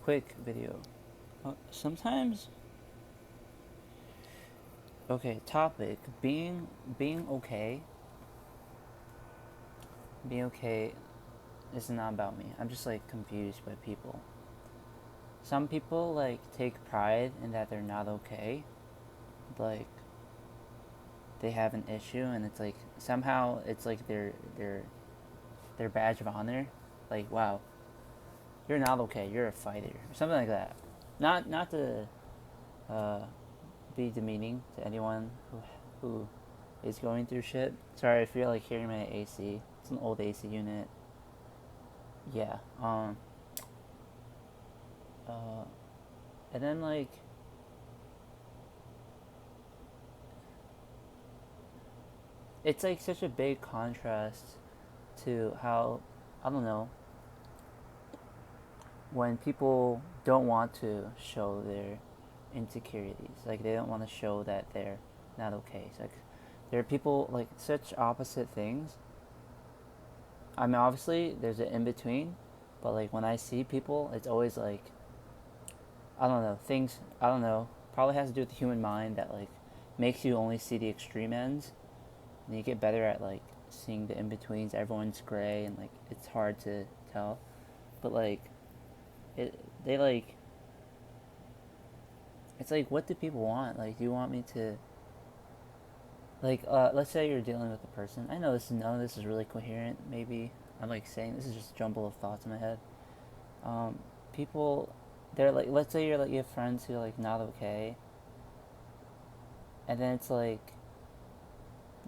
quick video. Sometimes, okay, topic being okay. Being okay is not about me. I'm just like confused by people. Some people like take pride in that they're not okay. Like they have an issue and it's like somehow it's like their badge of honor. Like wow, you're not okay. You're a fighter or something like that. Not to uh, be demeaning to anyone who is going through shit. Sorry if you're like hearing my AC. It's an old AC unit. Yeah. Uh, and then like it's like such a big contrast to how I don't know when people don't want to show their insecurities. Like they don't want to show that they're not okay. It's like there are people like such opposite things. I mean, obviously there's an in between, but like when I see people, it's always like I don't know things. I don't know. Probably has to do with the human mind that like makes you only see the extreme ends, and you get better at like seeing the in betweens. Everyone's gray, and like it's hard to tell. But like it, they like it's like what do people want? Like, do you want me to like let's say you're dealing with a person. I know this none of this is really coherent. Maybe I'm like saying this is just a jumble of thoughts in my head. Um, People, they're like let's say you're like you have friends who are like not okay, and then it's like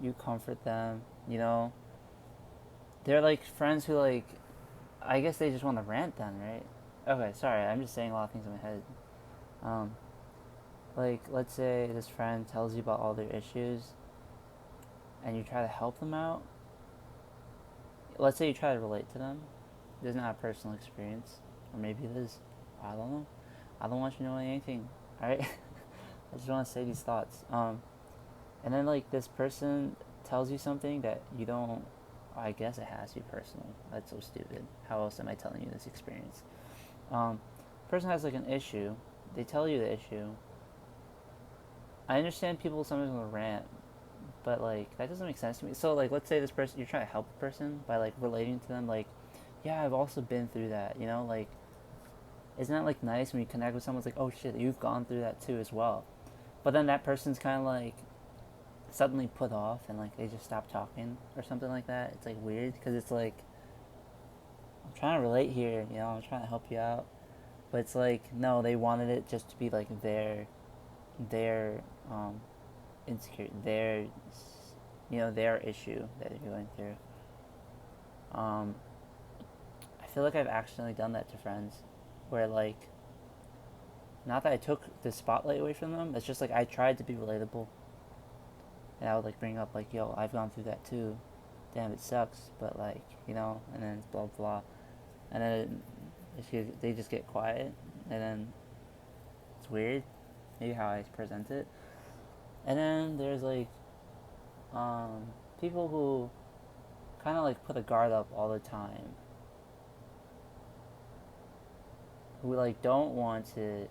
you comfort them. You know, they're like friends who like I guess they just want to rant then, right? Okay, sorry, I'm just saying a lot of things in my head. Um, like let's say this friend tells you about all their issues, and you try to help them out. Let's say you try to relate to them. It doesn't have personal experience, or maybe it is. I don't know. I don't want you to know anything. All right. I just want to say these thoughts. And then like this person tells you something that you don't. I guess it has to be personal. That's so stupid. How else am I telling you this experience? Um, Person has like an issue. They tell you the issue. I understand people sometimes will rant, but like that doesn't make sense to me. So like, let's say this person you're trying to help a person by like relating to them. Like, yeah, I've also been through that. You know, like isn't that like nice when you connect with someone? It's like, oh shit, you've gone through that too as well. But then that person's kind of like suddenly put off and like they just stop talking or something like that. It's like weird because it's like I'm trying to relate here. You know, I'm trying to help you out, but it's like no, they wanted it just to be like their insecure their their issue that they're going through. Um, I feel like I've accidentally done that to friends, where like not that I took the spotlight away from them. It's just like I tried to be relatable, and I would like bring up like, "Yo, I've gone through that too. Damn, it sucks, but like and then blah blah, and then they just get quiet, and then it's weird, maybe how I present it. And then there's like um, people who kind of like put a guard up all the time, who like don't want to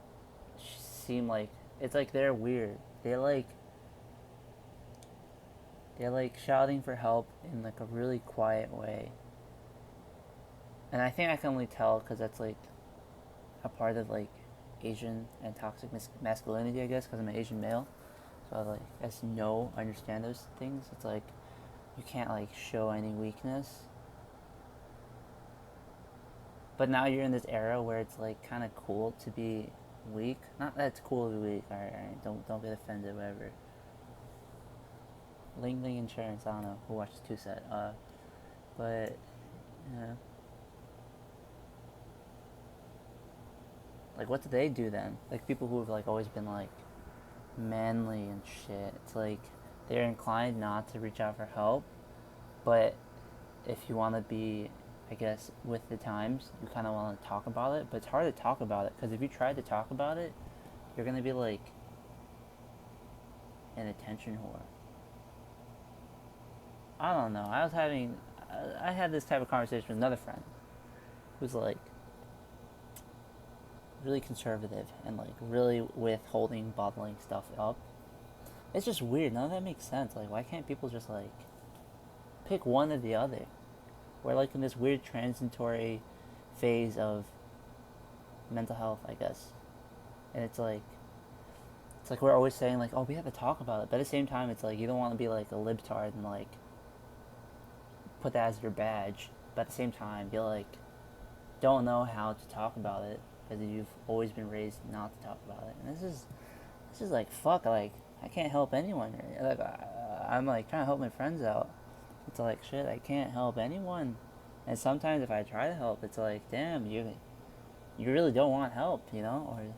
seem like it's like they're weird. They're like shouting for help in like a really quiet way, and I think I can only tell because that's like a part of like Asian and toxic masculinity, I guess, because I'm an Asian male. So I like I just understand those things. It's like you can't like show any weakness, but now you're in this era where it's like kind of cool to be weak. Not that it's cool to be weak. All right. Don't get offended. Whatever. Ling Ling Insurance. I don't know who watches Two Set. But yeah, like what do they do then? Like people who have like always been like manly and shit. It's like they're inclined not to reach out for help, but if you want to be, I guess, with the times, you kind of want to talk about it. But it's hard to talk about it because if you try to talk about it, you're gonna be like an attention whore. I don't know. I had this type of conversation with another friend who's like, really conservative and like really withholding bottling stuff up. It's just weird. None of that makes sense. Like, why can't people just like pick one or the other? We're like in this weird transitory phase of mental health, I guess, and it's like we're always saying like, oh, we have to talk about it, but at the same time, it's like you don't want to be like a libtard and like put that as your badge, but at the same time, you like don't know how to talk about it because you've always been raised not to talk about it, and this is like fuck, like I can't help anyone. Like I'm like trying to help my friends out. It's like shit, I can't help anyone, and sometimes if I try to help, it's like damn, you really don't want help, you know, or it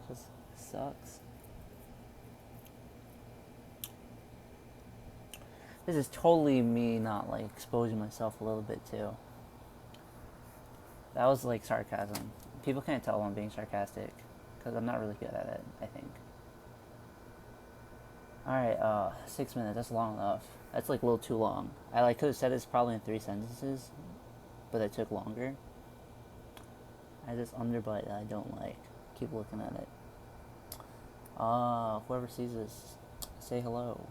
just sucks. This is totally me not like exposing myself a little bit too. That was like sarcasm. People can't tell I'm being sarcastic because I'm not really good at it, I think. Alright, 6 minutes, that's long enough. That's like a little too long. I like could have said this probably in 3 sentences, but it took longer. I have this underbite that I don't like. Keep looking at it. Whoever sees this, say hello.